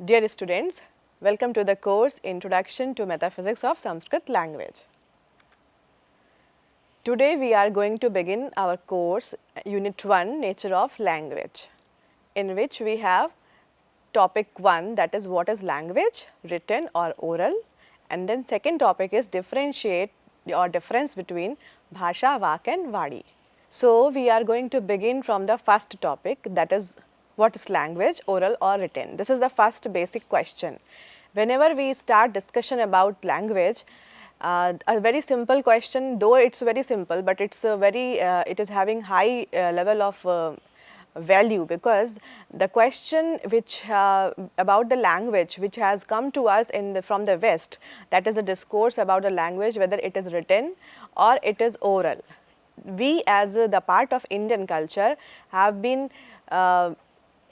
Dear students, welcome to the course Introduction to Metaphysics of Sanskrit Language. Today we are going to begin our course Unit 1 Nature of Language, in which we have topic 1, that is what is language, written or oral, and then second topic is differentiate or difference between Bhāṣā, Vāk and Vāṇī. So, we are going to begin from the first topic, that is what is language, oral or written. This is the first basic question. Whenever we start discussion about language, a very simple question, though it's very simple, but it's it is having high level of value, because the question which about the language which has come to us from the West, that is a discourse about the language, whether it is written or it is oral. We as the part of Indian culture have been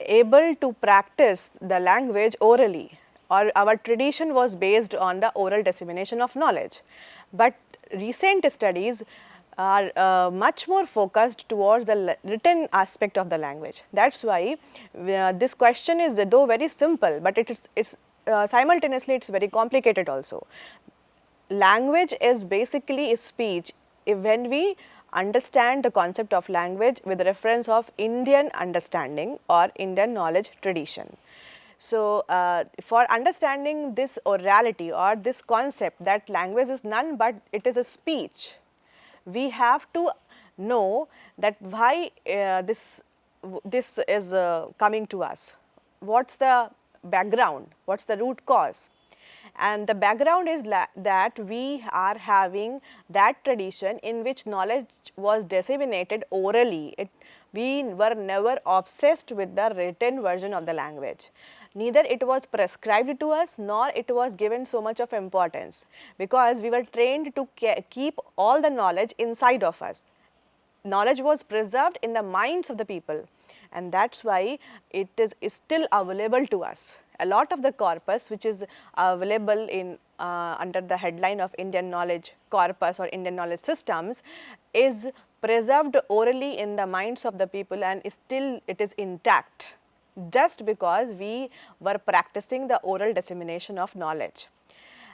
able to practice the language orally, or our tradition was based on the oral dissemination of knowledge. But recent studies are much more focused towards the written aspect of the language. That is why this question is though very simple, but it's simultaneously it's very complicated also. Language is basically a speech. When we understand the concept of language with reference of Indian understanding or Indian knowledge tradition. So, for understanding this orality or this concept that language is none but it is a speech, we have to know that why this is coming to us. What's the background? What's the root cause? And the background is that we are having that tradition in which knowledge was disseminated orally. We were never obsessed with the written version of the language. Neither it was prescribed to us, nor it was given so much of importance, because we were trained to keep all the knowledge inside of us. Knowledge was preserved in the minds of the people, and that is why it is still available to us. A lot of the corpus which is available in under the headline of Indian knowledge corpus or Indian knowledge systems is preserved orally in the minds of the people, and still it is intact, just because we were practicing the oral dissemination of knowledge.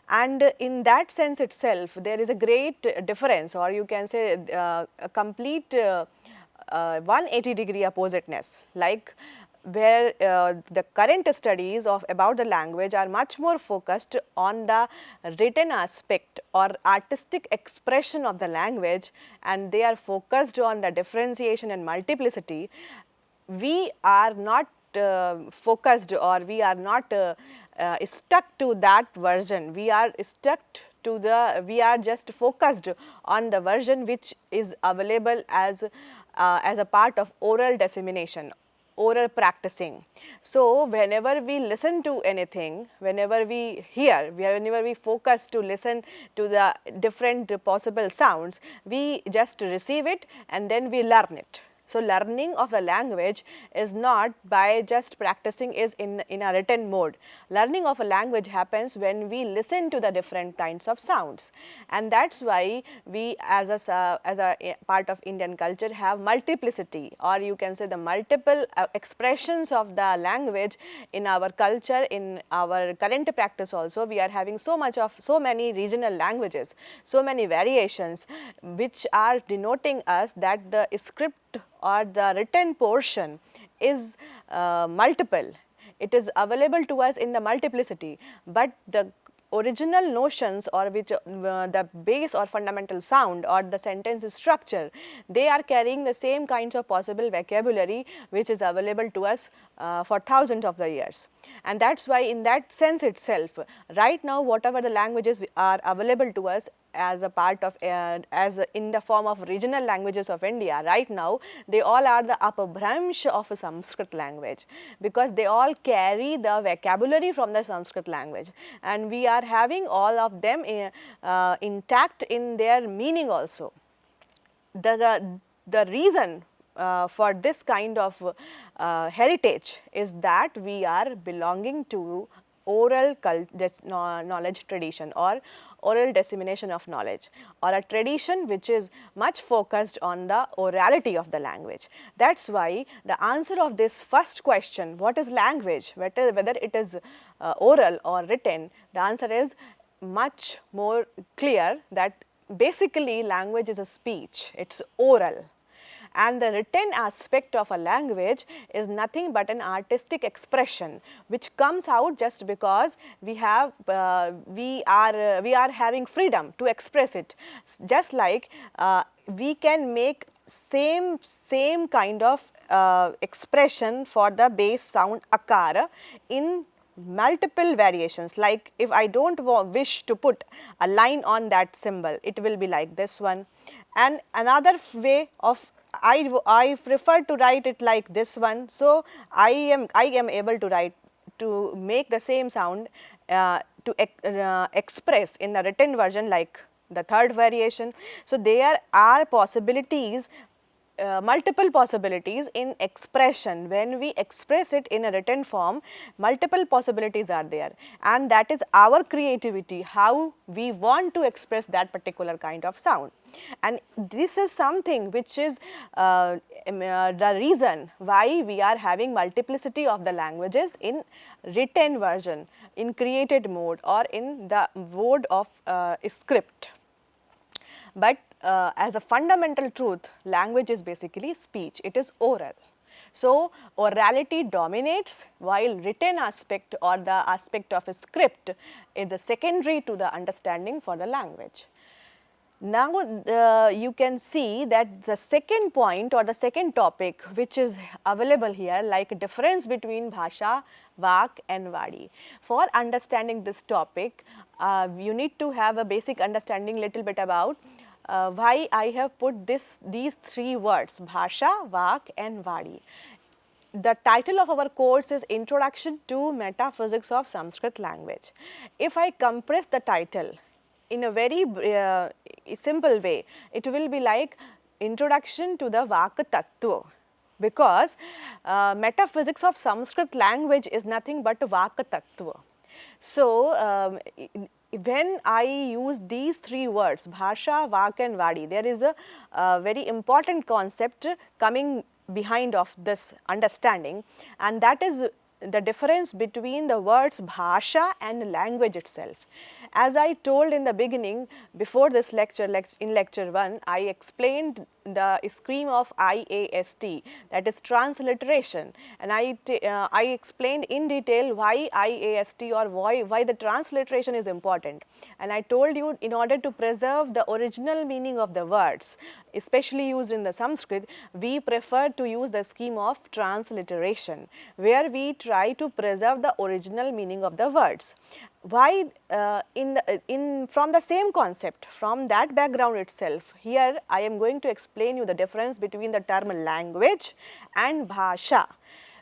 And in that sense itself, there is a great difference, or you can say a complete 180-degree oppositeness, like where the current studies about the language are much more focused on the written aspect or artistic expression of the language, and they are focused on the differentiation and multiplicity. We are not focused, or we are not stuck to that version. We are stuck to we are just focused on the version which is available as a part of oral dissemination, oral practicing. So, whenever we listen to anything, whenever we hear, whenever we focus to listen to the different possible sounds, we just receive it and then we learn it. So, learning of the language is not by just practicing is in a written mode. Learning of a language happens when we listen to the different kinds of sounds, and that is why we as a part of Indian culture have multiplicity, or you can say the multiple expressions of the language in our culture. In our current practice also, we are having so many regional languages, so many variations, which are denoting us that the script or the written portion is multiple. It is available to us in the multiplicity, but the original notions, or which the base or fundamental sound or the sentence structure, they are carrying the same kinds of possible vocabulary which is available to us for thousands of the years. And that is why in that sense itself, right now whatever the languages are available to us as a part of as in the form of regional languages of India, right now they all are the upabhramsh of a Sanskrit language, because they all carry the vocabulary from the Sanskrit language, and we are having all of them intact in their meaning also. The reason for this kind of heritage is that we are belonging to oral knowledge tradition or oral dissemination of knowledge, or a tradition which is much focused on the orality of the language. That's why the answer of this first question, what is language, whether it is oral or written, the answer is much more clear that basically language is a speech, it's oral. And the written aspect of a language is nothing but an artistic expression which comes out just because we are having freedom to express it. Just like we can make same kind of expression for the base sound akara in multiple variations. Like if I don't wish to put a line on that symbol, it will be like this one, and another way of I prefer to write it like this one. So I am able to make the same sound to express in the written version like the third variation. So there are possibilities, multiple possibilities in expression. When we express it in a written form, multiple possibilities are there, and that is our creativity, how we want to express that particular kind of sound. And this is something which is the reason why we are having multiplicity of the languages in written version, in created mode, or in the mode of script. But as a fundamental truth, language is basically speech, it is oral. So orality dominates, while written aspect or the aspect of a script is a secondary to the understanding for the language. Now you can see that the second point or the second topic which is available here, like difference between Bhāṣā, Vāṇī and Vāṇī. For understanding this topic, you need to have a basic understanding little bit about why I have put these three words, Bhāṣā, Vāṇī and Vāṇī. The title of our course is Introduction to Metaphysics of Sanskrit Language. If I compress the title in a very simple way, it will be like Introduction to the Vak Tattva, because metaphysics of Sanskrit language is nothing but Vak Tattva. So when I use these three words, Bhāṣā, Vāṇī and Vāṇī, there is a very important concept coming behind of this understanding, and that is the difference between the words Bhāṣā and language itself. As I told in the beginning, before this lecture, in lecture 1, I explained the scheme of IAST, that is transliteration, and I explained in detail why IAST or why the transliteration is important. And I told you, in order to preserve the original meaning of the words, especially used in the Sanskrit, we prefer to use the scheme of transliteration, where we try to preserve the original meaning of the words. Why from the same concept, from that background itself, here I am going to explain you the difference between the term language and Bhāṣā.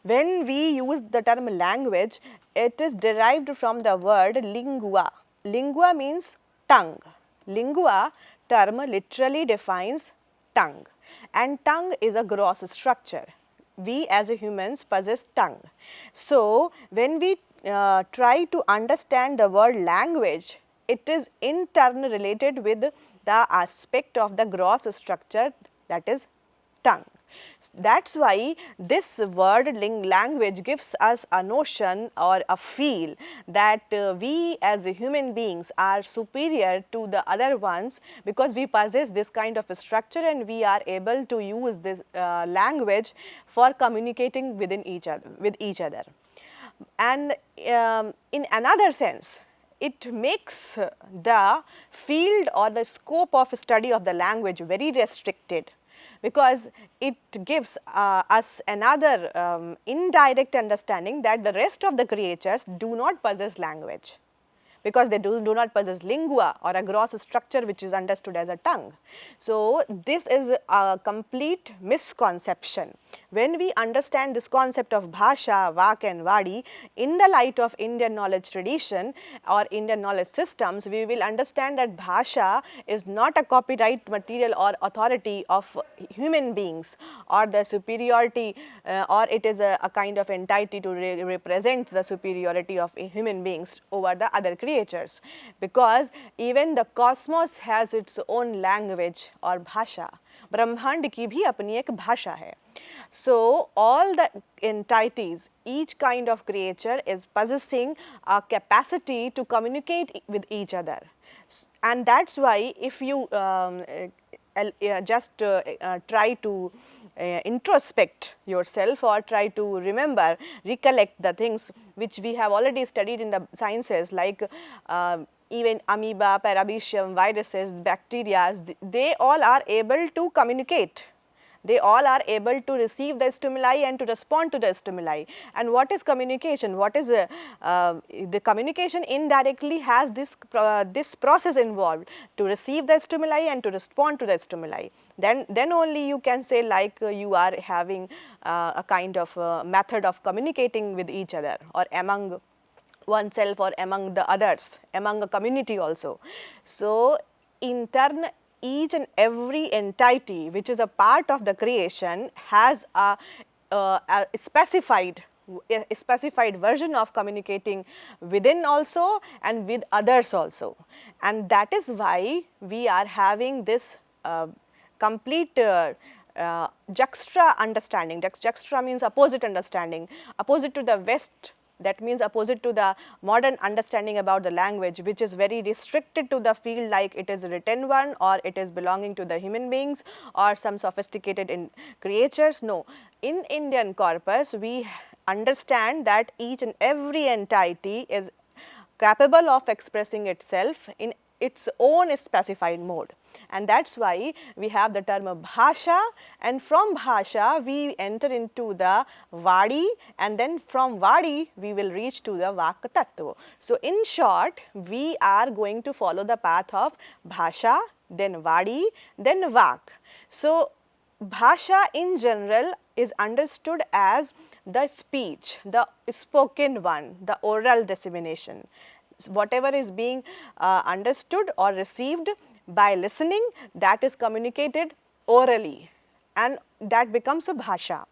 When we use the term language, it is derived from the word lingua. Lingua means tongue. Lingua term literally defines tongue, and tongue is a gross structure. We as humans possess tongue. So when we try to understand the word language, it is in turn related with the aspect of the gross structure, that is tongue. That is why this word language gives us a notion or a feel that we as human beings are superior to the other ones, because we possess this kind of a structure and we are able to use this language for communicating with each other. And in another sense, it makes the field or the scope of study of the language very restricted, because it gives us another indirect understanding that the rest of the creatures do not possess language, because they do not possess lingua or a gross structure which is understood as a tongue. So this is a complete misconception. When we understand this concept of Bhāṣā, Vāṇī and Vāṇī in the light of Indian knowledge tradition or Indian knowledge systems, we will understand that Bhāṣā is not a copyright material or authority of human beings, or the superiority or it is a kind of entity to represent the superiority of human beings over the other creatures. creatures, because even the cosmos has its own language or bhāṣā. ब्रह्मांड की भी अपनी एक भाषा है. So all the entities, each kind of creature is possessing a capacity to communicate with each other, and that's why if you just try to introspect yourself or try to remember, recollect the things which we have already studied in the sciences, like even amoeba, paramecium, viruses, bacteria, they all are able to communicate. They all are able to receive the stimuli and to respond to the stimuli. And what is communication? What is the communication indirectly has this process involved to receive the stimuli and to respond to the stimuli. Then only you can say like you are having a kind of method of communicating with each other or among oneself or among the others, among a community also. So in turn, each and every entity which is a part of the creation has a specified version of communicating within also and with others also, and that is why we are having this complete juxta understanding. Juxta means opposite understanding, opposite to the West. That means opposite to the modern understanding about the language, which is very restricted to the field, like it is a written one or it is belonging to the human beings or some sophisticated creatures. No, in Indian corpus we understand that each and every entity is capable of expressing itself in its own specified mode, and that is why we have the term bhāṣā, and from bhāṣā we enter into the Vāṇī, and then from Vāṇī we will reach to the Vāk Tattva. So in short, we are going to follow the path of bhāṣā, then Vāṇī, then Vāk. So bhāṣā in general is understood as the speech, the spoken one, the oral dissemination. Whatever is being understood or received by listening, that is communicated orally, and that becomes a bhāṣā.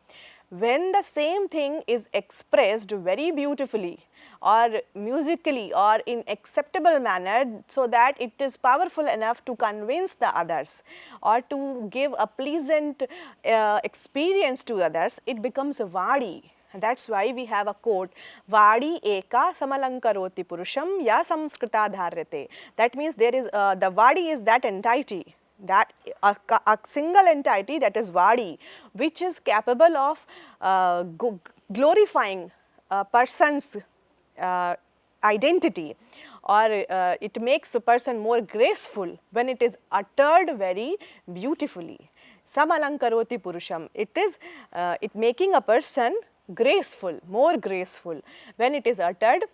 When the same thing is expressed very beautifully or musically or in acceptable manner, so that it is powerful enough to convince the others or to give a pleasant experience to others, it becomes a Vāṇī. That is why we have a quote, Vāṇī eka samalankaroti purusham ya samskritādhāryate. That means there is the Vāṇī is that entity, that a single entity, that is Vāṇī, which is capable of glorifying a person's identity, or it makes a person more graceful when it is uttered very beautifully. Samalankaroti purusham, it is making a person graceful, more graceful when it is uttered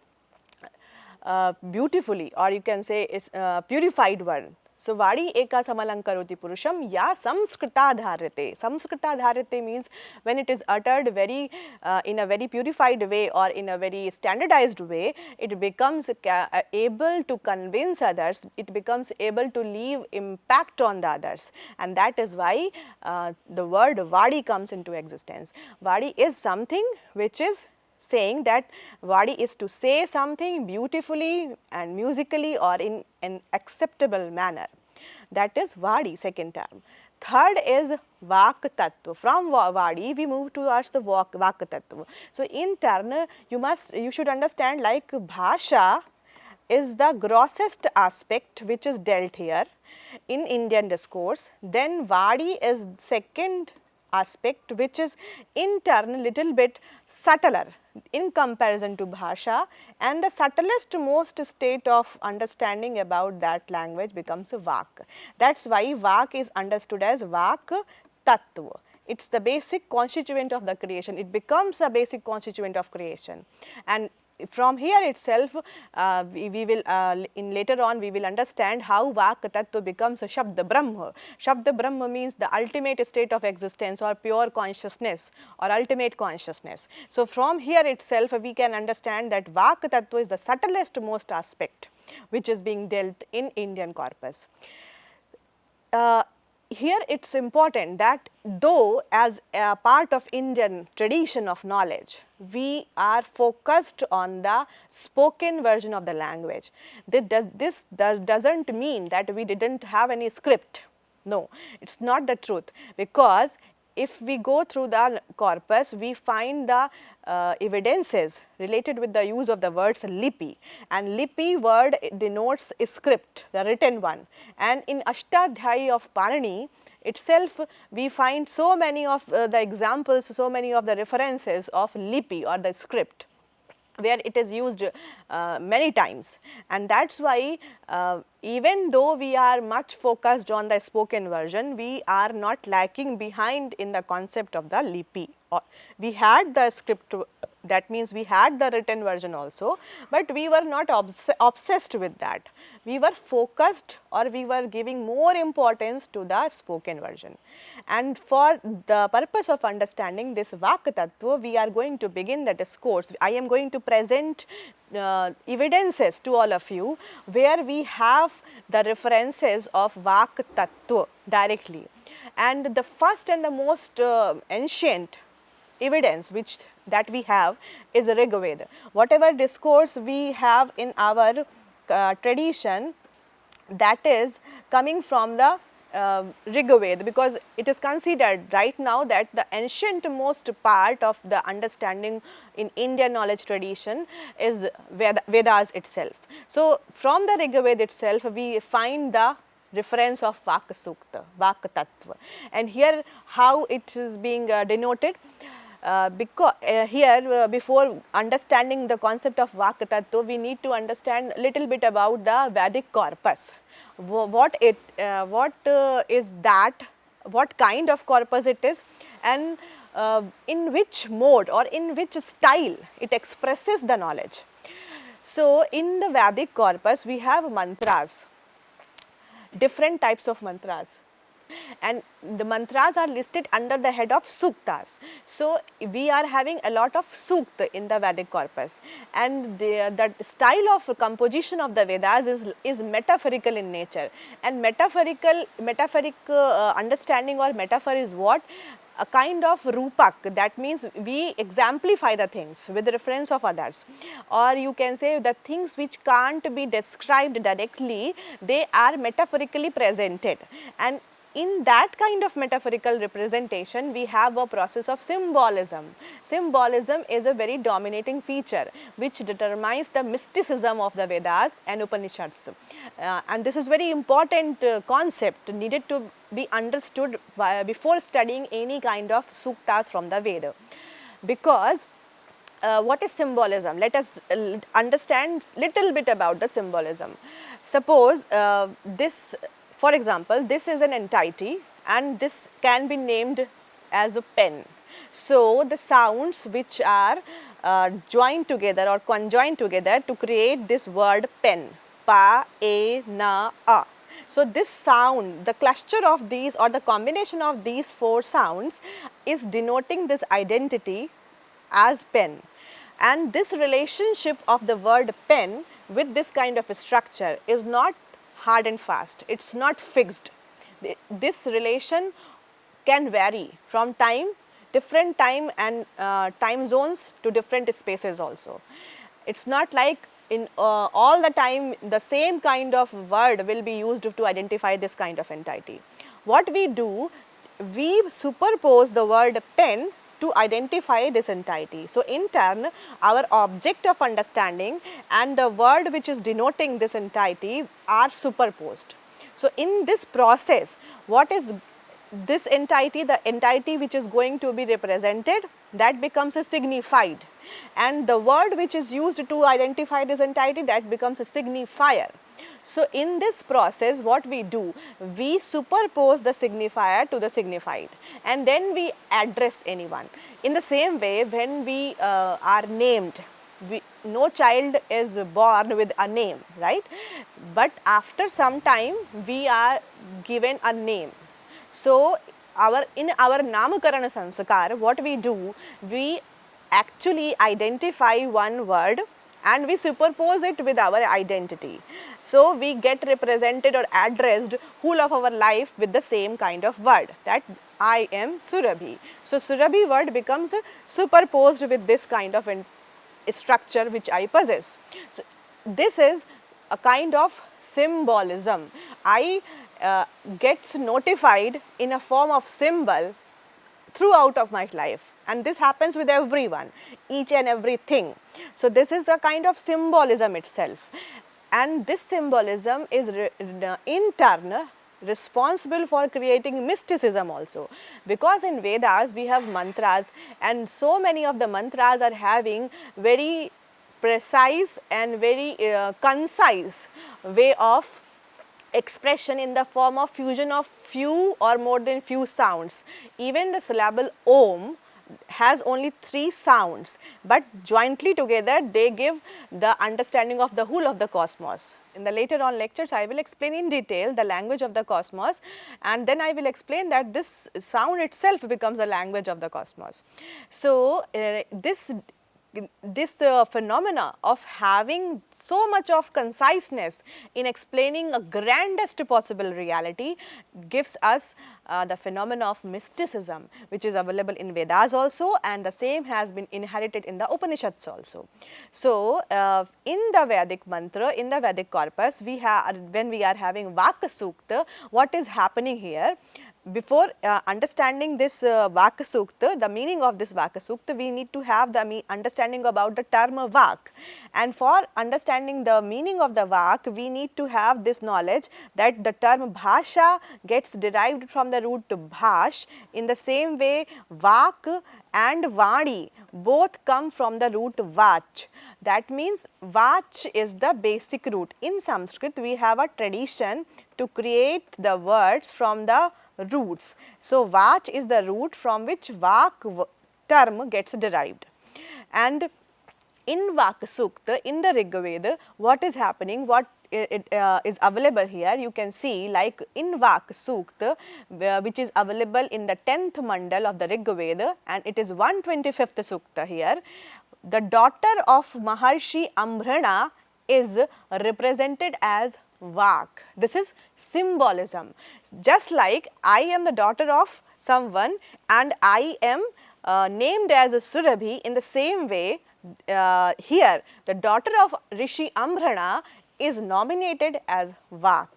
beautifully, or you can say it's purified one. So Vāṇī eka samalankaroti purusham ya samskritādhāryate. Samskritādhāryate means when it is uttered very in a very purified way or in a very standardized way, it becomes able to convince others, it becomes able to leave impact on the others, and that is why the word Vāṇī comes into existence. Vāṇī is something which is saying that Vāṇī is to say something beautifully and musically or in an acceptable manner. That is Vāṇī, second term. Third is Vāk Tattva. From Vāṇī we move towards the Vāk Tattva. So in turn you should understand, like bhāṣā is the grossest aspect which is dealt here in Indian discourse. Then Vāṇī is second aspect which is in turn little bit subtler in comparison to bhāṣā, and the subtlest most state of understanding about that language becomes Vāk. That is why Vāk is understood as Vāk Tattva. It is the basic constituent of the creation, it becomes a basic constituent of creation, and from here itself we will in later on we will understand how Vāk Tattva becomes a Shabda Brahma. Shabda Brahma means the ultimate state of existence or pure consciousness or ultimate consciousness. So from here itself we can understand that Vāk Tattva is the subtlest most aspect which is being dealt in Indian corpus. here it's important that though as a part of Indian tradition of knowledge, we are focused on the spoken version of the language. This doesn't mean that we didn't have any script. No, it's not the truth, because if we go through the corpus, we find the evidences related with the use of the words lipi, and lipi word denotes a script, the written one, and in Ashtadhyayi of Pāṇini itself we find so many of the examples, so many of the references of lipi or the script, where it is used many times, and that is why even though we are much focused on the spoken version, we are not lacking behind in the concept of the lipi. We had the script, that means we had the written version also, but we were not obsessed with that. We were focused, or we were giving more importance to the spoken version. And for the purpose of understanding this Vak Tattva, we are going to begin the discourse. I am going to present evidences to all of you where we have the references of Vak Tattva directly. And the first and the most ancient evidence that we have is Ṛgveda. Whatever discourse we have in our tradition, that is coming from the Ṛgveda, because it is considered right now that the ancient most part of the understanding in Indian knowledge tradition is Vedas itself. So, from the Ṛgveda itself we find the reference of Vak Sukta, Vak Tattva, and here how it is being denoted. Because here before understanding the concept of Vak Tattva, we need to understand little bit about the Vedic corpus. What is that, what kind of corpus it is, and in which mode or in which style it expresses the knowledge. So, in the Vedic corpus we have mantras, different types of mantras, and the mantras are listed under the head of suktas. So, we are having a lot of sukta in the Vedic corpus, and the style of composition of the Vedas is metaphorical in nature, and metaphoric understanding or metaphor is what? A kind of rupak, that means we exemplify the things with reference of others, or you can say the things which can't be described directly, they are metaphorically presented, and in that kind of metaphorical representation we have a process of symbolism. Symbolism is a very dominating feature which determines the mysticism of the Vedas and Upanishads, and this is very important concept needed to be understood before studying any kind of suktas from the Veda. Because what is symbolism? Let us understand little bit about the symbolism. Suppose this, for example, this is an entity and this can be named as a pen. So, the sounds which are joined together or conjoined together to create this word pen, pa, a, na, a. So, this sound, the cluster of these or the combination of these four sounds is denoting this identity as pen, and this relationship of the word pen with this kind of a structure is not hard and fast, it is not fixed. This relation can vary from different time and time zones to different spaces also. It is not like in all the time the same kind of word will be used to identify this kind of entity. What we do, we superpose the word pen to identify this entity. So, in turn our object of understanding and the word which is denoting this entity are superposed. So, in this process, what is this entity? The entity which is going to be represented, that becomes a signified, and the word which is used to identify this entity, that becomes a signifier. So, in this process what we do, we superpose the signifier to the signified and then we address anyone. In the same way, when we are named, no child is born with a name, right? But after some time we are given a name. So, in our Namakarana Samskar, what we do, we actually identify one word and we superpose it with our identity. So we get represented or addressed whole of our life with the same kind of word, that I am Surabhi. So Surabhi word becomes superposed with this kind of structure which I possess. So this is a kind of symbolism. I gets notified in a form of symbol throughout of my life, and this happens with everyone, each and everything. So this is the kind of symbolism itself, and this symbolism is in turn responsible for creating mysticism also, because in Vedas we have mantras, and so many of the mantras are having very precise and very concise way of expression in the form of fusion of few or more than few sounds. Even the syllable Om has only 3 sounds, but jointly together they give the understanding of the whole of the cosmos. In the later on lectures, I will explain in detail the language of the cosmos, and then I will explain that this sound itself becomes the language of the cosmos. So this phenomena of having so much of conciseness in explaining a grandest possible reality gives us the phenomena of mysticism, which is available in Vedas also, and the same has been inherited in the Upanishads also. So in the Vedic mantra, in the Vedic corpus, we have, when we are having Vaka Sukta, what is happening here? Before understanding this Vaka Sukta, the meaning of this Vaka Sukta, we need to have the understanding about the term Vak. And for understanding the meaning of the Vak, we need to have this knowledge that the term Bhāṣā gets derived from the root bhāṣ. In the same way, Vak and Vāṇī both come from the root Vach. That means Vach is the basic root. In Sanskrit, we have a tradition to create the words from the roots. So Vach is the root from which Vak term gets derived. And in Vaka Sukta, in the Ṛgveda, what is happening, what is available here, you can see like in Vaka Sukta, which is available in the 10th mandal of the Ṛgveda, and it is 125th Sukta here. The daughter of Maharshi Ambrana is represented as Vak. This is symbolism. Just like I am the daughter of someone and I am named as a Surabhi, in the same way here the daughter of Rishi Ambrana is nominated as Vak.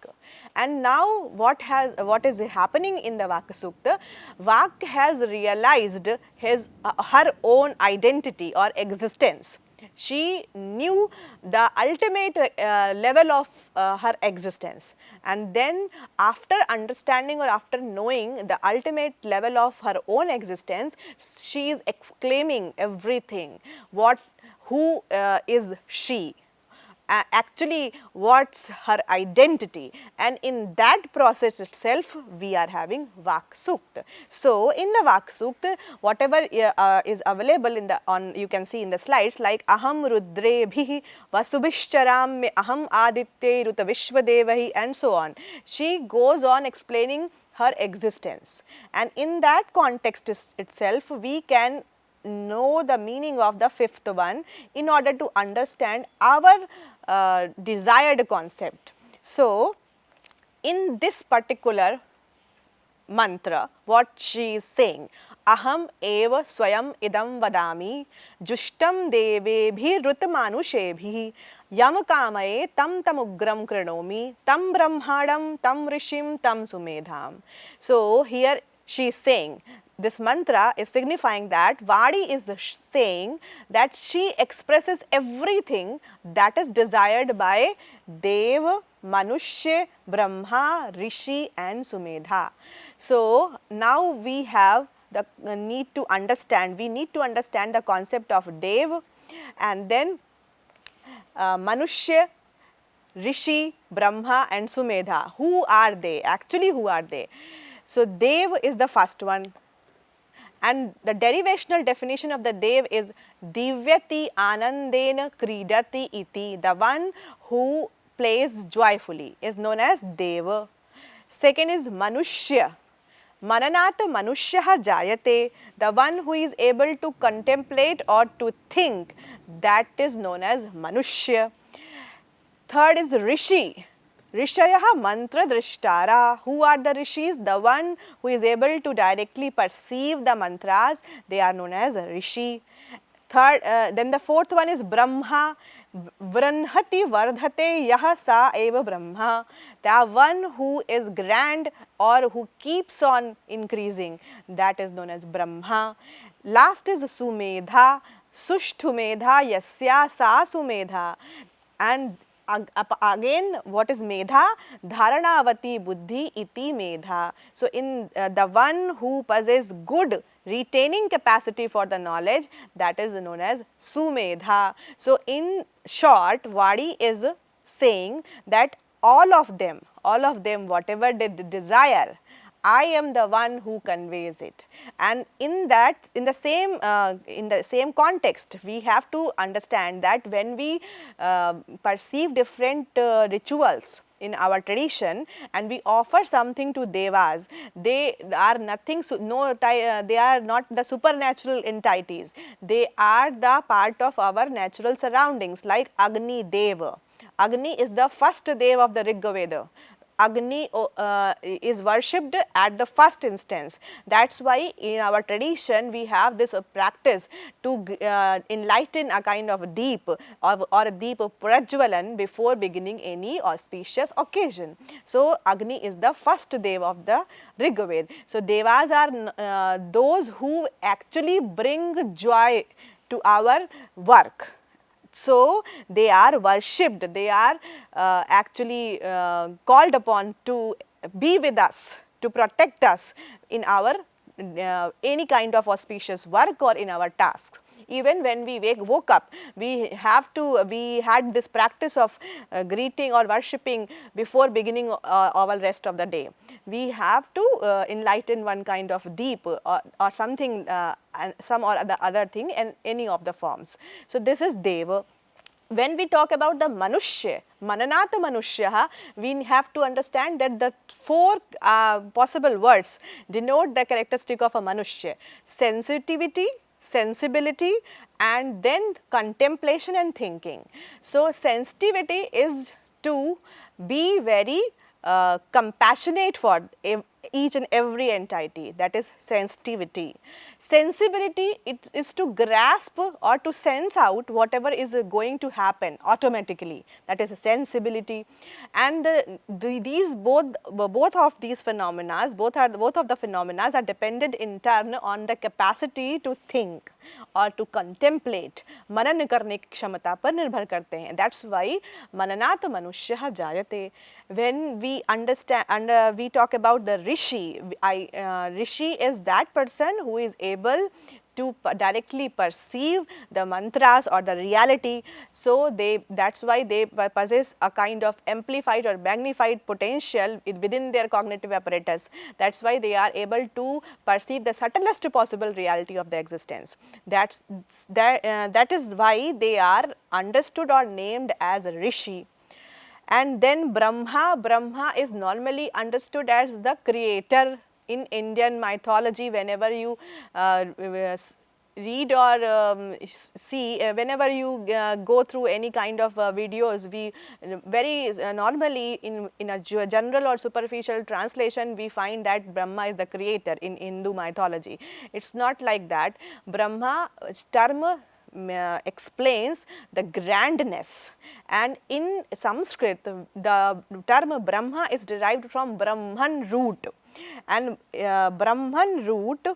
And now what is happening in the Vaka Sukta? Vak has realized her own identity or existence. She knew the ultimate level of her existence, and then after understanding or after knowing the ultimate level of her own existence, she is exclaiming everything. Who is she? Actually, what's her identity? And in that process itself, we are having Vak Sukta. So in the Vak Sukta, whatever is available in the you can see in the slides, like Aham Rudrebhi Vasubhishcharam me Aham Aditye Ruta Vishwadevahi, and so on. She goes on explaining her existence, and in that context itself, we can know the meaning of the 5th one in order to understand our desired concept. So in this particular mantra, what she is saying, Aham eva swayam idam vadami jushtam devebhi rutmanushebi yam kamaye tam ugram krinomi tam brahmadam tam rishim tam sumedham. So here she is saying, this mantra is signifying that Vāṇī is saying that she expresses everything that is desired by Dev, Manushya, Brahma, Rishi and Sumedha. So now we have the need to understand the concept of Dev, and then Manushya, Rishi, Brahma and Sumedha. Who are they? Actually, who are they? So Dev is the first one. And the derivational definition of the Dev is Divyati Anandena Kridati iti. The one who plays joyfully is known as Deva. Second is Manushya. Mananat Manushyaha Jayate. The one who is able to contemplate or to think, that is known as Manushya. Third is Rishi. Rishayaha mantra drishtara. Who are the rishis? The one who is able to directly perceive the mantras, they are known as Rishi. Third, then the fourth one is Brahma. Vranhati vardhate yaha sa eva Brahma. The one who is grand or who keeps on increasing, that is known as Brahma. Last is Sumedha. Sushthumedha yasya sa Sumedha. And again, what is Medha? Dharanavati buddhi iti Medha. So, in the one who possesses good retaining capacity for the knowledge, that is known as Sumedha. So, in short, Vāṇī is saying that all of them, whatever they desire, I am the one who conveys it. And in that, in the same context, we have to understand that when we perceive different rituals in our tradition and we offer something to devas, they are nothing, they are not the supernatural entities. They are the part of our natural surroundings, like Agni Deva. Agni is the first Deva of the Ṛgveda. Agni is worshipped at the first instance. That is why in our tradition we have this practice to enlighten a kind of deep or a deep prajwalan before beginning any auspicious occasion. So, Agni is the first Deva of the Ṛgveda. So, Devas are those who actually bring joy to our work. So, they are worshipped, they are actually called upon to be with us, to protect us in our any kind of auspicious work or in our tasks. Even when we woke up, we had this practice of greeting or worshipping before beginning our rest of the day. We have to enlighten one kind of deep or something, some or the other thing in any of the forms. So, this is Deva. When we talk about the Manushya, Mananata Manushya, we have to understand that the four possible words denote the characteristic of a Manushya: sensitivity, sensibility, and then contemplation and thinking. So, sensitivity is to be very compassionate for each and every entity, that is sensitivity. Sensibility, it is to grasp or to sense out whatever is going to happen automatically, that is sensibility. And these both of these phenomena, both of the phenomena are dependent in turn on the capacity to think or to contemplate. मनन करने की क्षमता पर निर्भर करते हैं. That's why mananat manushya jayate. When we understand and we talk about the rishi, rishi is that person who is able to directly perceive the mantras or the reality. So, that is why they possess a kind of amplified or magnified potential within their cognitive apparatus. That is why they are able to perceive the subtlest possible reality of the existence. That is why they are understood or named as Rishi. And then Brahma is normally understood as the creator. In Indian mythology, whenever you read or see, whenever you go through any kind of videos, we very normally in a general or superficial translation, we find that Brahma is the creator in Hindu mythology. It is not like that. Brahma term explains the grandness, and in Sanskrit the term Brahma is derived from Brahman root, and Brahman root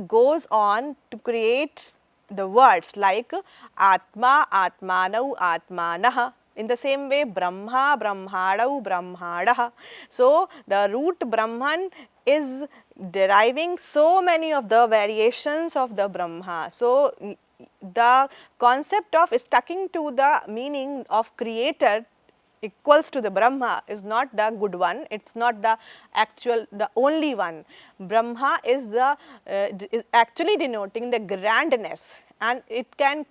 goes on to create the words like Atma, Atmanau, Atmanah. In the same way, Brahma, Brahmadau, Brahmadah. So, the root Brahman is deriving so many of the variations of the Brahma. So, the concept of sticking to the meaning of creator equals to the Brahma is not the good one, it is not the actual, the only one. Brahma is the is actually denoting the grandness, and it can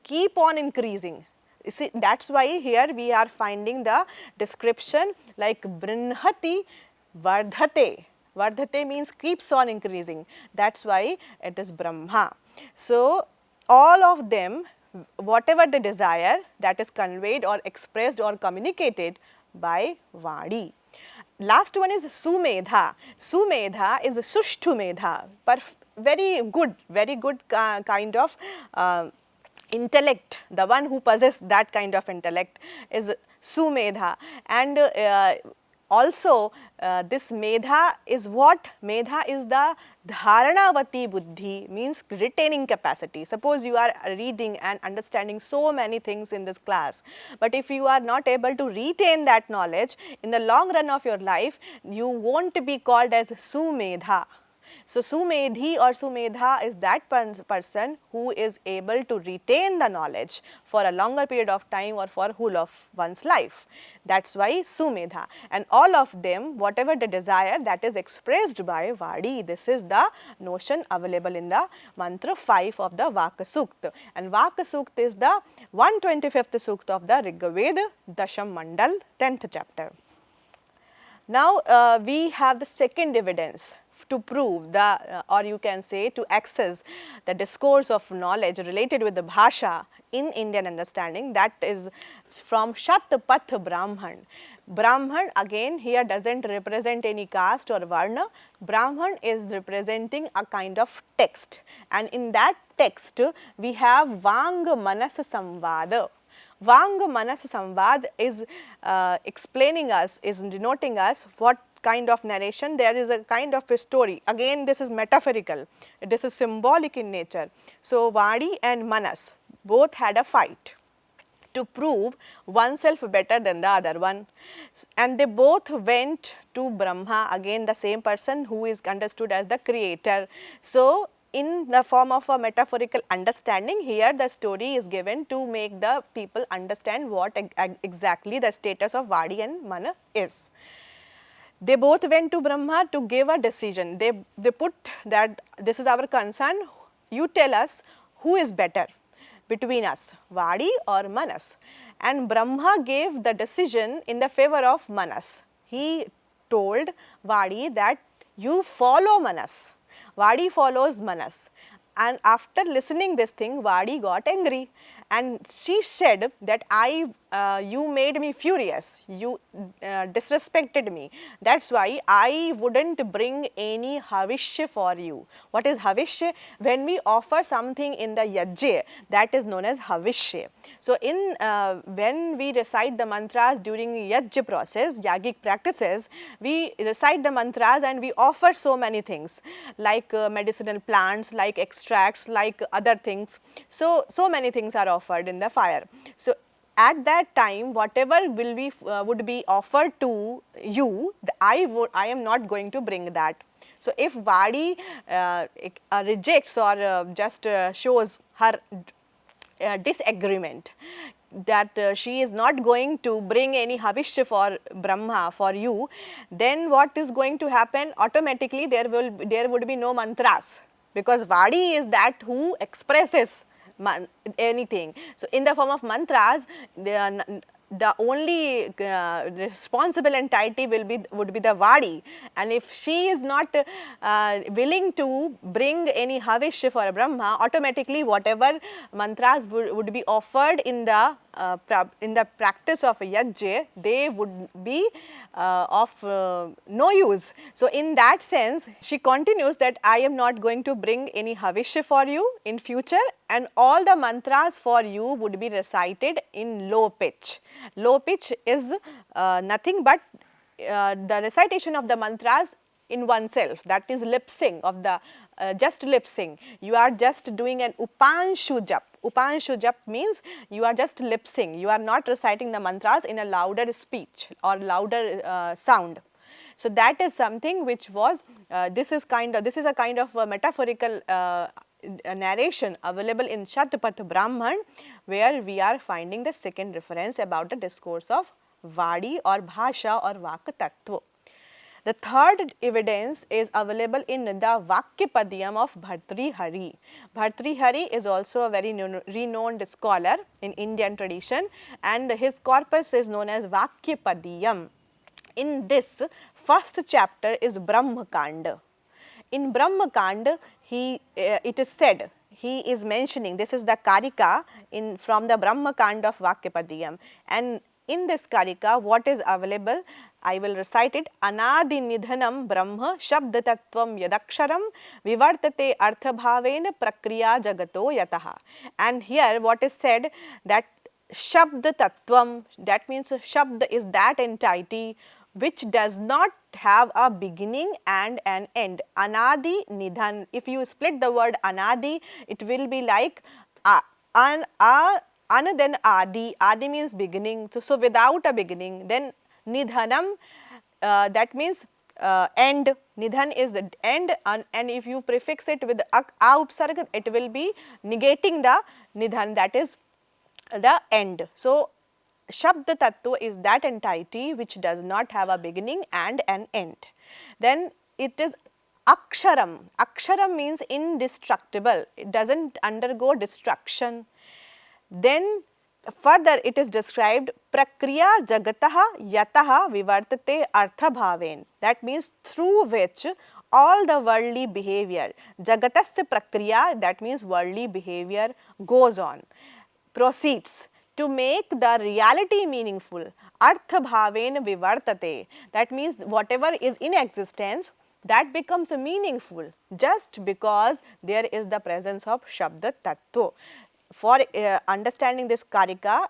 keep on increasing. You see, that is why here we are finding the description like Brinhati Vardhate. Vardhate means keeps on increasing, that is why it is Brahma. So, all of them whatever the desire that is conveyed or expressed or communicated by Vāṇī. Last one is Sumedha. Sumedha is Sushtu Medha, very good kind of intellect. The one who possesses that kind of intellect is Sumedha. And also this Medha is what? Medha is the Dharanavati Buddhi, means retaining capacity. Suppose you are reading and understanding so many things in this class, but if you are not able to retain that knowledge in the long run of your life, you won't be called as Sumedha. So, Sumedhi or Sumedha is that person who is able to retain the knowledge for a longer period of time or for whole of one's life. That is why Sumedha, and all of them, whatever the desire that is expressed by Vāṇī. This is the notion available in the mantra 5 of the Vaka Sukta, and Vaka Sukta is the 125th Sukta of the Ṛgveda, Dasham Mandal, 10th chapter. Now, we have the second evidence to prove the or you can say to access the discourse of knowledge related with the Bhāṣā in Indian understanding, that is from Śatapatha Brāhmaṇa. Brahman again here does not represent any caste or Varna. Brahman is representing a kind of text, and in that text we have Vāṅ Manas Samvada. Vāṅ Manas Samvad is explaining us, is denoting us what kind of narration. There is a kind of a story. Again, this is metaphorical, this is symbolic in nature. So, Vāṇī and Manas both had a fight to prove oneself better than the other one, and they both went to Brahma, again the same person who is understood as the creator. So, in the form of a metaphorical understanding, here the story is given to make the people understand what exactly the status of Vāṇī and Mana is. They both went to Brahma to give a decision. They put that this is our concern, you tell us who is better between us, Vāṇī or Manas. And Brahma gave the decision in the favor of Manas. He told Vāṇī that you follow Manas. Vāṇī follows Manas, and after listening this thing, Vāṇī got angry, and she said that you made me furious, you disrespected me, that is why I wouldn't bring any havishya for you. What is havishya? When we offer something in the yajna, that is known as havishya. So, when we recite the mantras during yajna process, yogic practices, we recite the mantras and we offer so many things like medicinal plants, like extracts, like other things. So many things are offered in the fire. So, at that time whatever would be offered to you, I am not going to bring that. So, if Vāṇī rejects or just shows her disagreement that she is not going to bring any havishya for Brahma for you, then what is going to happen? Automatically there would be no mantras, because Vāṇī is that who expresses anything. So, in the form of mantras, the only responsible entity would be the Vāṇī, and if she is not willing to bring any havishya for Brahma, automatically whatever mantras would be offered in the practice of a yajna, they would be of no use. So, in that sense, she continues that I am not going to bring any havishya for you in future, and all the mantras for you would be recited in low pitch. Low pitch is nothing but the recitation of the mantras in oneself, that is lip sync of the just lip sync. You are just doing an upanshu jap. Upanshu jap means you are just lip sync, you are not reciting the mantras in a louder speech or louder sound. So, that is something which was this is a kind of a metaphorical narration available in Śatapatha Brāhmaṇa, where we are finding the second reference about the discourse of Vāṇī or Bhāṣā or Vaka Tattva. The third evidence is available in the Vakyapadyam of Bhartrihari. Bhartrihari is also a very renowned scholar in Indian tradition, and his corpus is known as Vakyapadyam. In this first chapter is Brahmakanda. In Brahmakanda, it is said he is mentioning, this is the Karika from the Brahma Kanda of Vakyapadiyam, and in this Karika what is available, I will recite it. Anadi nidhanam brahma shabda tattvam yadaksharam vivartate arthabhavena prakriya jagato yataha. And here what is said, that shabda tattvam, that means shabda is that entity which does not have a beginning and an end. Anadi nidhan, if you split the word anadi, it will be like then adi, adi means beginning, so without a beginning. Then nidhanam, that means end, nidhan is the end, and if you prefix it with a upsarga, it will be negating the nidhan, that is the end. So Shabda Tattva is that entity which does not have a beginning and an end. Then it is Aksharam. Aksharam means indestructible, it does not undergo destruction. Then further it is described Prakriya Jagataha Yataha Vivartate Arthabhaven, that means through which all the worldly behavior, Jagatasya Prakriya, that means worldly behavior goes on, proceeds to make the reality meaningful. Artha bhaven vivartate, that means whatever is in existence, that becomes meaningful just because there is the presence of Shabda Tattva. For understanding this Karika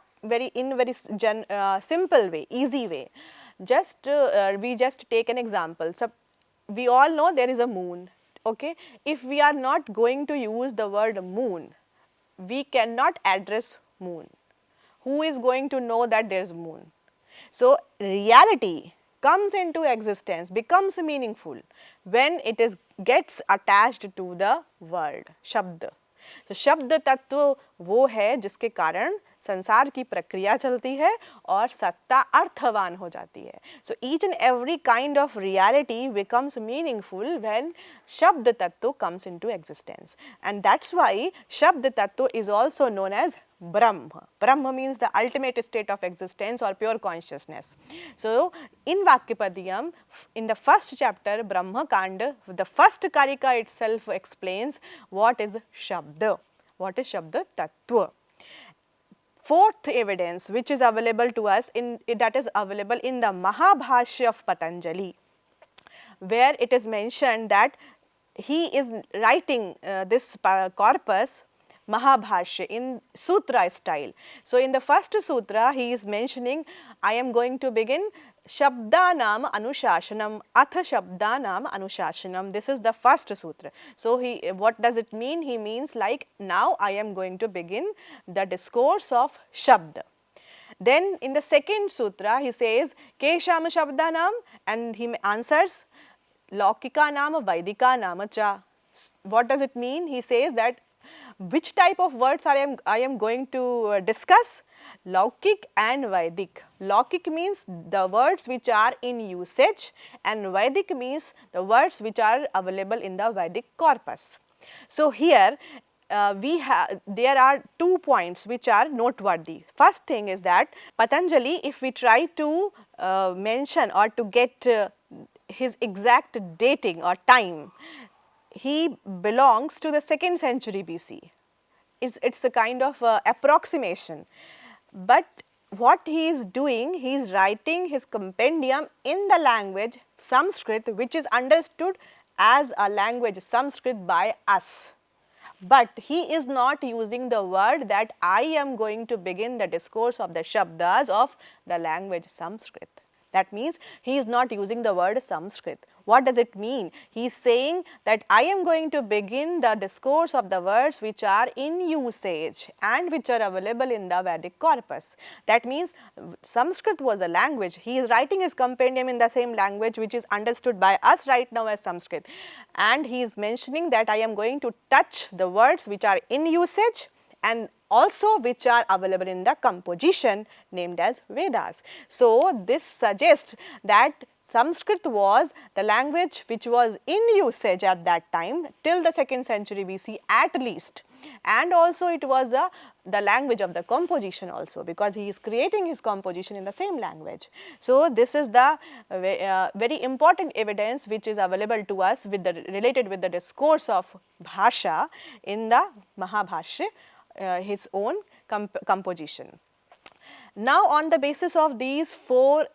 in very simple way, easy way, we just take an example. So we all know there is a moon, okay. If we are not going to use the word moon, we cannot address moon. Who is going to know that there is moon? So reality comes into existence, becomes meaningful when it gets attached to the word Shabda. So शब्द तत्व वो है जिसके कारण संसार की प्रक्रिया चलती है और सत्ता अर्थवान हो जाती है. So each and every kind of reality becomes meaningful when Shabda Tattva comes into existence, and that's why Shabda Tattva is also known as Brahma. Brahma means the ultimate state of existence or pure consciousness. So in Vakyapadiyam, in the first chapter, Brahma Kanda, the first Karika itself explains what is Shabda, what is Shabda Tattva. Fourth evidence which is available to us, that is available in the Mahabhāṣya of Patanjali, where it is mentioned that he is writing this corpus Mahabhāṣya in sutra style. So in the first sutra he is mentioning, I am going to begin Shabdanam Anushashanam, Atha Shabdanam Anushashanam. This is the first sutra. So what does it mean? He means like, now I am going to begin the discourse of Shabda. Then in the second sutra he says Kesham Shabdanam, and he answers Laukika Nama Vaidika Nama Cha. What does it mean? He says that which type of words I am going to discuss? Laukik and Vedic. Laukik means the words which are in usage, and Vedic means the words which are available in the Vedic corpus. So here there are 2 points which are noteworthy. First thing is that Patanjali, if we try to mention or to get his exact dating or time, he belongs to the 2nd century BC. It's a kind of approximation. But what he is doing, he is writing his compendium in the language Sanskrit, which is understood as a language Sanskrit by us. But he is not using the word that I am going to begin the discourse of the Shabdas of the language Sanskrit. That means he is not using the word Sanskrit. What does it mean? He is saying that I am going to begin the discourse of the words which are in usage and which are available in the Vedic corpus. That means Sanskrit was a language. He is writing his compendium in the same language which is understood by us right now as Sanskrit. And he is mentioning that I am going to touch the words which are in usage and also which are available in the composition named as Vedas. So this suggests that Sanskrit was the language which was in usage at that time till the 2nd century BC at least, and also it was a the language of the composition also, because he is creating his composition in the same language. So this is the very important evidence which is available to us with the related with the discourse of Bhāṣā in the Mahabhāṣya, his own composition. Now on the basis of these four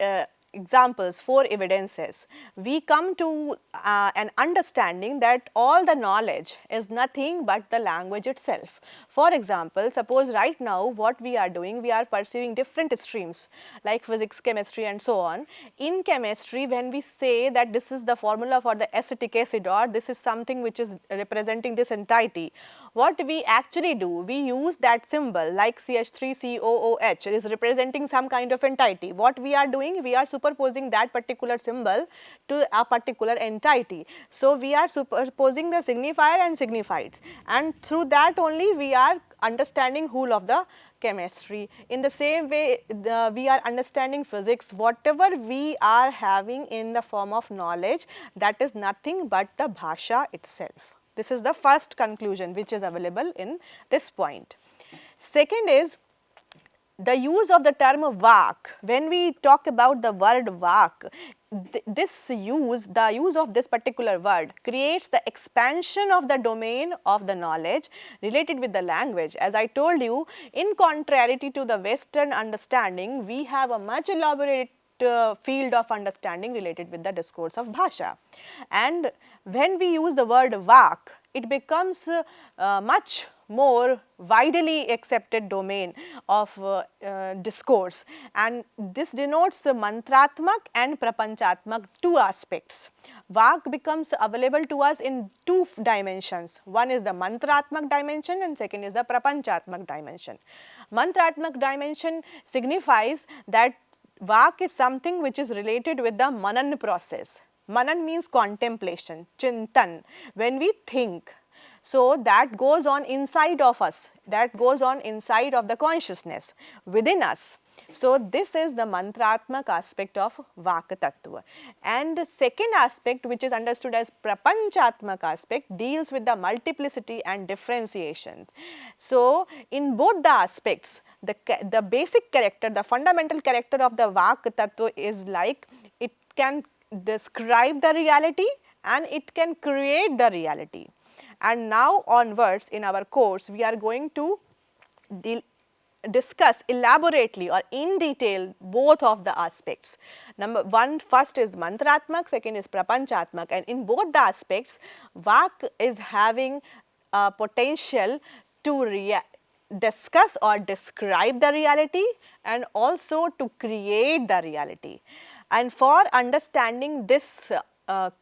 examples, four evidences, we come to an understanding that all the knowledge is nothing but the language itself. For example, suppose right now what we are doing, we are pursuing different streams like physics, chemistry and so on. In chemistry, when we say that this is the formula for the acetic acid, or this is something which is representing this entity, what we actually do, we use that symbol like CH3COOH is representing some kind of entity. What we are doing, we are superposing that particular symbol to a particular entity. So we are superposing the signifier and signifies, and through that only we are understanding whole of the chemistry. In the same way, we are understanding physics. Whatever we are having in the form of knowledge, that is nothing but the Bhāṣā itself. This is the first conclusion which is available in this point. Second is the use of the term Vāk. When we talk about the word Vāk, the use of this particular word creates the expansion of the domain of the knowledge related with the language. As I told you, in contrarity to the Western understanding, we have a much elaborate field of understanding related with the discourse of Bhāṣā. And when we use the word Vāk, it becomes much more widely accepted domain of discourse, and this denotes the mantratmak and prapanchatmak, two aspects. Vāk becomes available to us in two dimensions. One is the mantratmak dimension and second is the prapanchatmak dimension. Mantratmak dimension signifies that Vāk is something which is related with the manan process. Manan means contemplation, chintan, when we think. So that goes on inside of us, that goes on inside of the consciousness within us. So this is the mantratmak aspect of Vāk Tattva. And the second aspect, which is understood as prapanchatmak aspect, deals with the multiplicity and differentiation. So in both the aspects, the basic character, the fundamental character of the Vāk Tattva is like it can describe the reality and it can create the reality. And now onwards in our course, we are going to discuss elaborately or in detail both of the aspects. Number one, first is mantratmak, second is prapanchatmak, and in both the aspects, Vāk is having a potential to discuss or describe the reality and also to create the reality. And for understanding this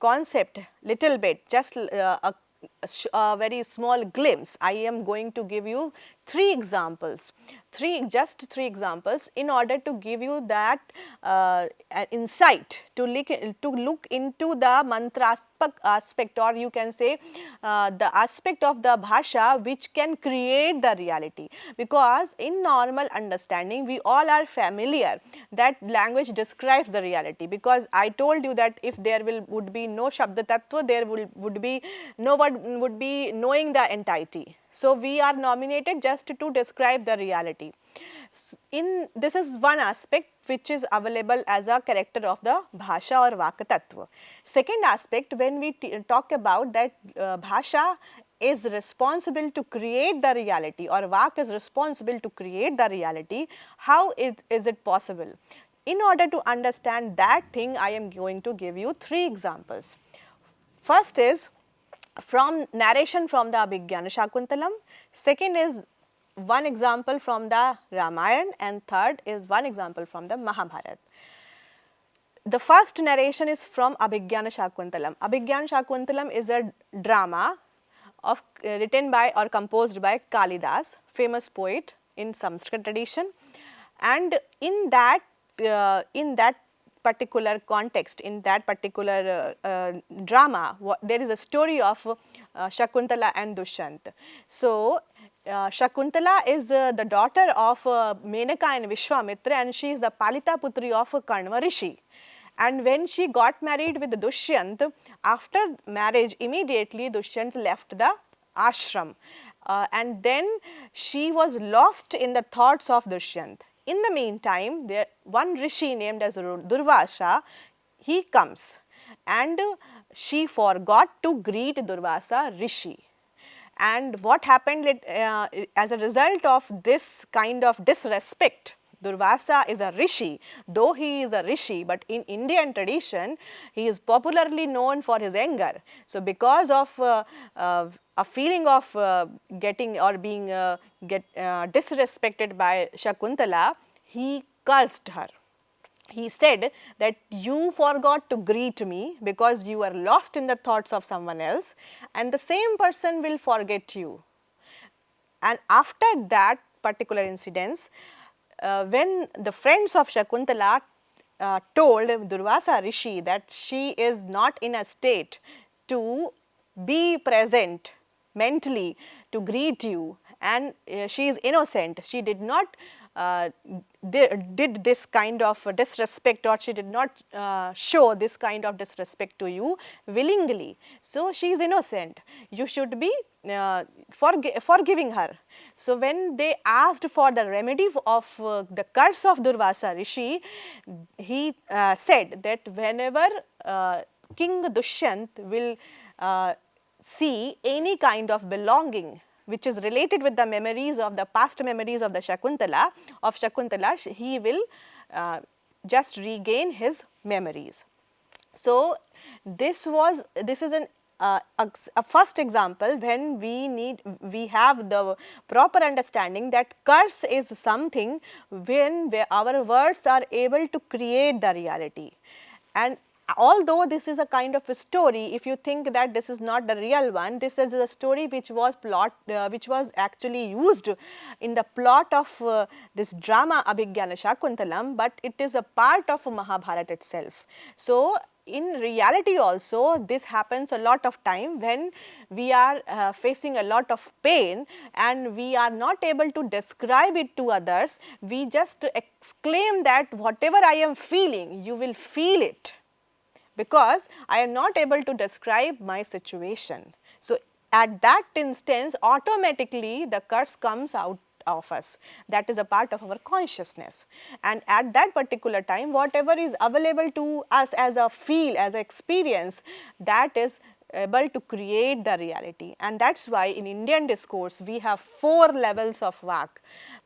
concept little bit, just a very small glimpse, I am going to give you just three examples in order to give you that insight to look into the mantraspek aspect, or you can say the aspect of the Bhāṣā which can create the reality. Because in normal understanding, we all are familiar that language describes the reality, because I told you that if there would be no Shabda Tattva, there would be no one would be knowing the entity. So we are nominated just to describe the reality. This is one aspect which is available as a character of the Bhāṣā or Vāk Tattva. Second aspect, when we talk about that Bhāṣā is responsible to create the reality, or Vāk is responsible to create the reality, how is it possible? In order to understand that thing, I am going to give you three examples. First is from narration from the Abhigyana Shakuntalam, second is one example from the Ramayana, and third is one example from the Mahabharata. The first narration is from Abhigyana Shakuntalam. Abhigyana Shakuntalam is a drama written by or composed by Kalidas, famous poet in Sanskrit tradition, and in that particular context, in that particular drama, there is a story of Shakuntala and Dushyant. So Shakuntala is the daughter of Menaka and Vishwamitra, and she is the Palita Putri of Karma Rishi. And when she got married with Dushyant, after marriage immediately Dushyant left the ashram and then she was lost in the thoughts of Dushyant. In the meantime, there one rishi named as Durvasa, he comes, and she forgot to greet Durvasa rishi. And what happened as a result of this kind of disrespect, Durvasa is a rishi, though he is a rishi, but in Indian tradition, he is popularly known for his anger. So, because of a feeling of getting or being disrespected by Shakuntala, he cursed her. He said that you forgot to greet me because you are lost in the thoughts of someone else, and the same person will forget you. And after that particular incident, when the friends of Shakuntala told Durvasa Rishi that she is not in a state to be present mentally to greet you, and she is innocent, she did not did this kind of disrespect, or she did not show this kind of disrespect to you willingly. So, she is innocent, you should be forgiving her. So, when they asked for the remedy of the curse of Durvasa Rishi, he said that whenever King Dushyant will see any kind of belonging which is related with the memories of the past memories of the Shakuntala, he will just regain his memories. So, this is a first example when we have the proper understanding that curse is something where our words are able to create the reality. And although this is a kind of a story, if you think that this is not the real one, this is a story which was actually used in the plot of this drama Abhigyana Shakuntalam, but it is a part of Mahabharata itself. So, in reality also this happens a lot of time when we are facing a lot of pain and we are not able to describe it to others, we just exclaim that whatever I am feeling, you will feel it, because I am not able to describe my situation. So, at that instance automatically the curse comes out of us, that is a part of our consciousness, and at that particular time whatever is available to us as a feel, as an experience, that is able to create the reality. And that is why in Indian discourse we have 4 levels of Vak: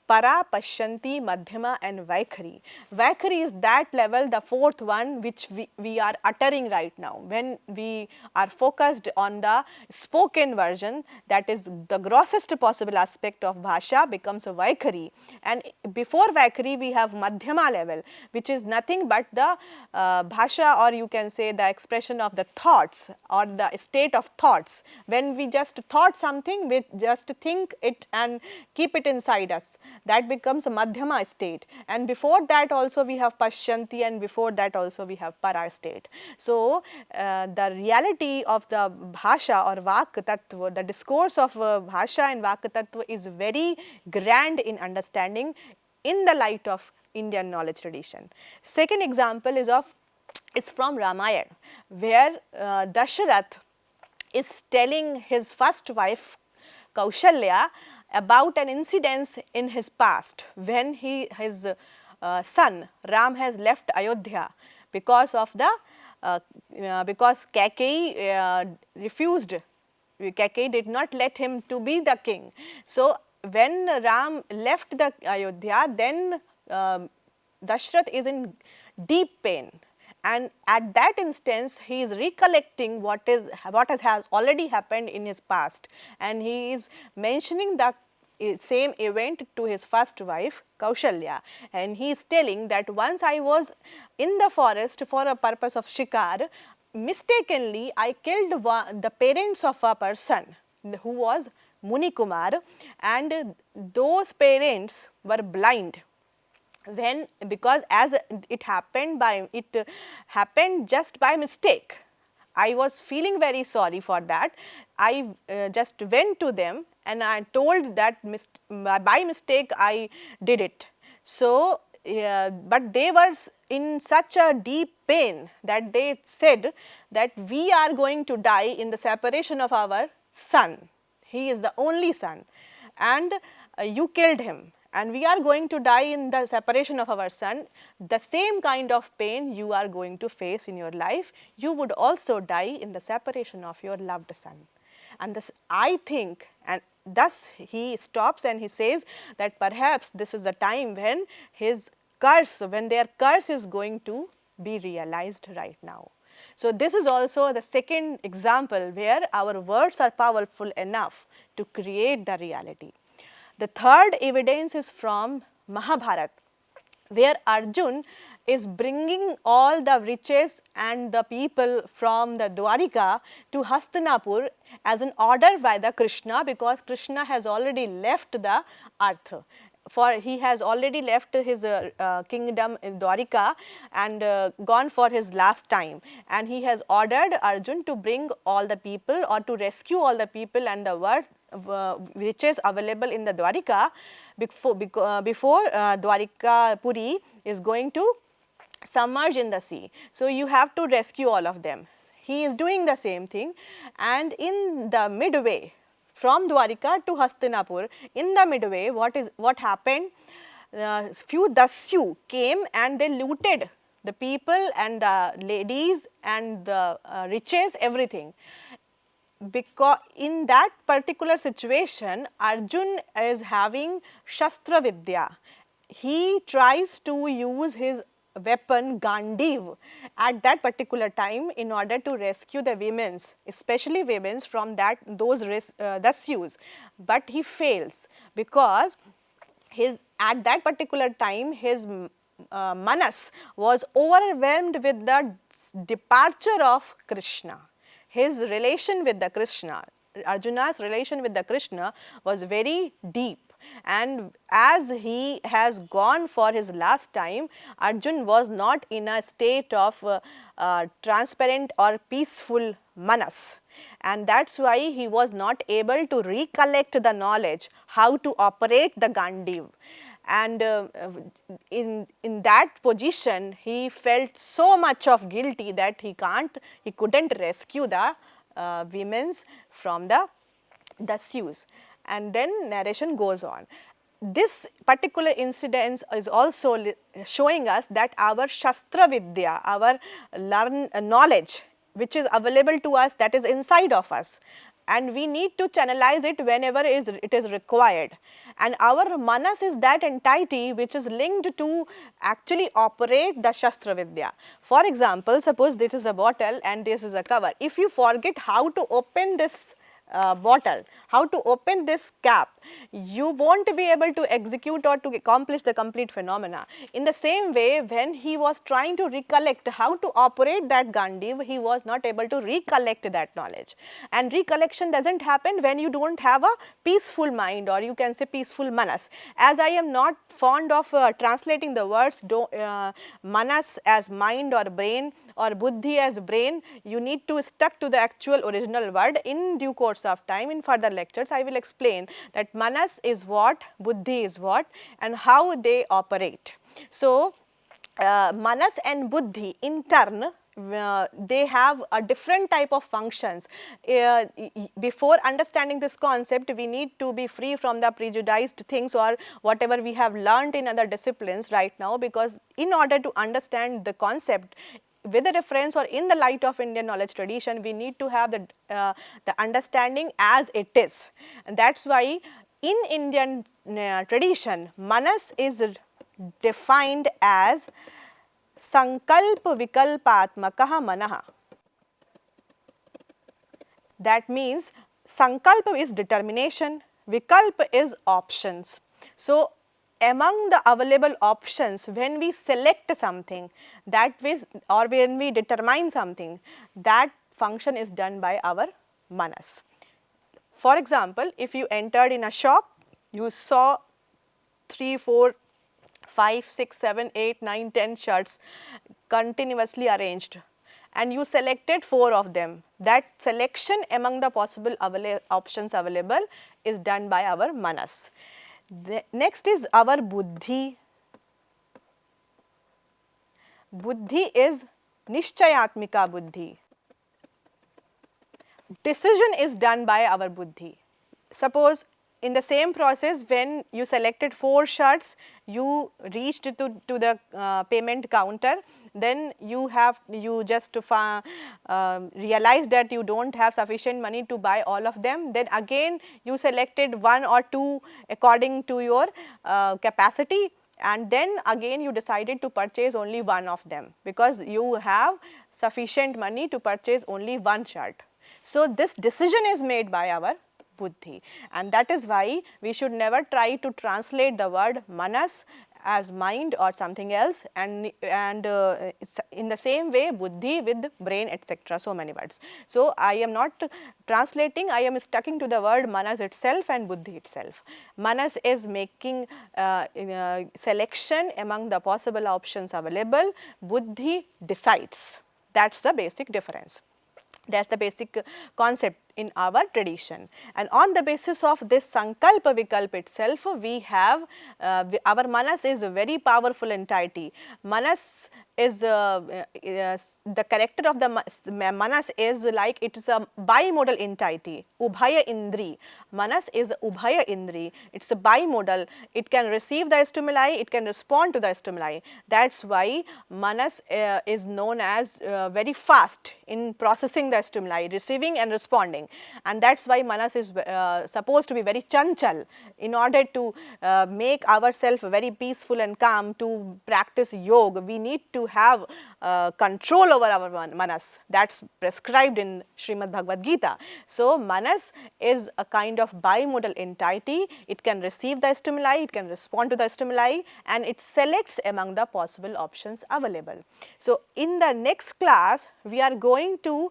Para, Pashyanti, Madhyama and Vaikhari. Vaikhari is that level, the 4th one which we are uttering right now. When we are focused on the spoken version, that is the grossest possible aspect of Bhāṣā becomes a Vaikhari, and before Vaikhari we have Madhyama level, which is nothing but the Bhāṣā, or you can say the expression of the thoughts or the state of thoughts. When we just thought something, we just think it and keep it inside us, that becomes a Madhyama state, and before that also we have Pashyanti, and before that also we have Para state. So, the reality of the Bhāṣā or Vak Tattva, the discourse of Bhāṣā and Vak Tattva is very grand in understanding in the light of Indian knowledge tradition. Second example is from Ramayana, where Dasharath is telling his first wife Kaushalya about an incident in his past when his son Ram has left Ayodhya because of because Kaikeyi refused. Kaikeyi did not let him to be the king. So, when Ram left the Ayodhya, then Dashrath is in deep pain, and at that instance he is recollecting what has already happened in his past, and he is mentioning the same event to his first wife Kaushalya, and he is telling that once I was in the forest for a purpose of shikar, mistakenly I killed the parents of a person who was Muni Kumar, and those parents were blind. Because as it happened just by mistake. I was feeling very sorry for that. I just went to them and I told that by mistake I did it. So, but they were in such a deep pain that they said that we are going to die in the separation of our son. He is the only son, and you killed him, and we are going to die in the separation of our son. The same kind of pain you are going to face in your life, you would also die in the separation of your loved son. And this, I think, and thus he stops and he says that perhaps this is the time when his curse, when their curse is going to be realized right now. So this is also the second example where our words are powerful enough to create the reality. The third evidence is from Mahabharata, where Arjun is bringing all the riches and the people from the Dwarika to Hastinapur as an order by the Krishna, because Krishna has already left the earth. For he has already left his kingdom in Dwarika and gone for his last time, and he has ordered Arjun to bring all the people or to rescue all the people and the world which is available in the Dwarika before Dwarika Puri is going to submerge in the sea. So you have to rescue all of them. He is doing the same thing, and in the midway from Dwarika to Hastinapur, in the midway, what happened? Few Dasyu came and they looted the people and the ladies and the riches, everything. Because in that particular situation, Arjun is having Shastra Vidya. He tries to use his weapon Gandiv at that particular time in order to rescue the women, especially women from those Dasyus. But he fails because at that particular time his manas was overwhelmed with the departure of Krishna. His relation with the Krishna, Arjuna's relation with the Krishna was very deep. And as he has gone for his last time, Arjun was not in a state of transparent or peaceful manas. And that is why he was not able to recollect the knowledge how to operate the Gandiv. And in that position, he felt so much of guilty that he couldn't rescue the women from the Dasyus. And then narration goes on. This particular incident is also showing us that our Shastra Vidya, our knowledge which is available to us, that is inside of us, and we need to channelize it whenever it is required. And our manas is that entity which is linked to actually operate the Shastra Vidya. For example, suppose this is a bottle and this is a cover. If you forget how to open this bottle, how to open this cap, you won't be able to execute or to accomplish the complete phenomena. In the same way, when he was trying to recollect how to operate that Gandiv, he was not able to recollect that knowledge. And recollection doesn't happen when you don't have a peaceful mind, or you can say peaceful manas. As I am not fond of translating the words manas as mind or brain, or buddhi as brain, you need to stuck to the actual original word. In due course of time, in further lectures, I will explain that manas is what, buddhi is what, and how they operate. So, manas and buddhi in turn, they have a different type of functions. Before understanding this concept, we need to be free from the prejudiced things or whatever we have learned in other disciplines right now, because in order to understand the concept with a reference or in the light of Indian knowledge tradition, we need to have the understanding as it is. And that is why in Indian tradition, manas is defined as sankalpa vikalpatmakaha manaha. That means sankalpa is determination, vikalpa is options. So, among the available options, when we select something, that is, or when we determine something, that function is done by our manas. For example, if you entered in a shop, you saw 3, 4, 5, 6, 7, 8, 9, 10 shirts continuously arranged, and you selected 4 of them. That selection among the possible options available is done by our manas. Next is our buddhi. Buddhi is nishchayatmika buddhi. Decision is done by our buddhi. suppose in the same process, when you selected 4 shirts, you reached to the payment counter, then you just realize that you don't have sufficient money to buy all of them, then again you selected 1 or 2 according to your capacity, and then again you decided to purchase only 1 of them because you have sufficient money to purchase only 1 shirt. So, this decision is made by our buddhi, and that is why we should never try to translate the word manas as mind or something else, and it's in the same way buddhi with brain, etc. So many words. So, I am not translating, I am sticking to the word manas itself and buddhi itself. Manas is making selection among the possible options available, buddhi decides. That is the basic difference. That is the basic concept in our tradition, and on the basis of this sankalpa vikalpa itself, we have our manas is a very powerful entity. Manas is the character of the manas is like it is a bimodal entity, ubhaya indri. Manas is ubhaya indri, it is a bimodal, it can receive the stimuli, it can respond to the stimuli. That is why manas is known as very fast in processing the stimuli, receiving and responding, and that is why manas is supposed to be very chanchal. In order to make ourselves very peaceful and calm, to practice yoga, we need to have control over our manas. That is prescribed in Srimad Bhagavad Gita. So, manas is a kind of bimodal entity, it can receive the stimuli, it can respond to the stimuli, and it selects among the possible options available. So, in the next class, we are going to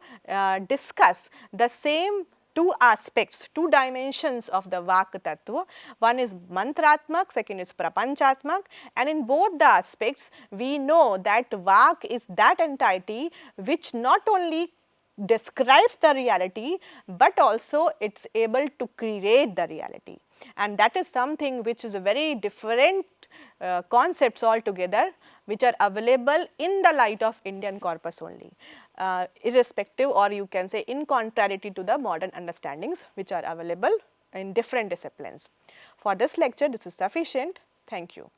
discuss the same 2 aspects, 2 dimensions of the Vak Tattva. One is Mantratmak, second is Prapanchatmak, and in both the aspects we know that Vak is that entity which not only describes the reality, but also it is able to create the reality, and that is something which is a very different concepts altogether, which are available in the light of Indian corpus only, irrespective, or you can say in contrariety to the modern understandings which are available in different disciplines. For this lecture, this is sufficient. Thank you.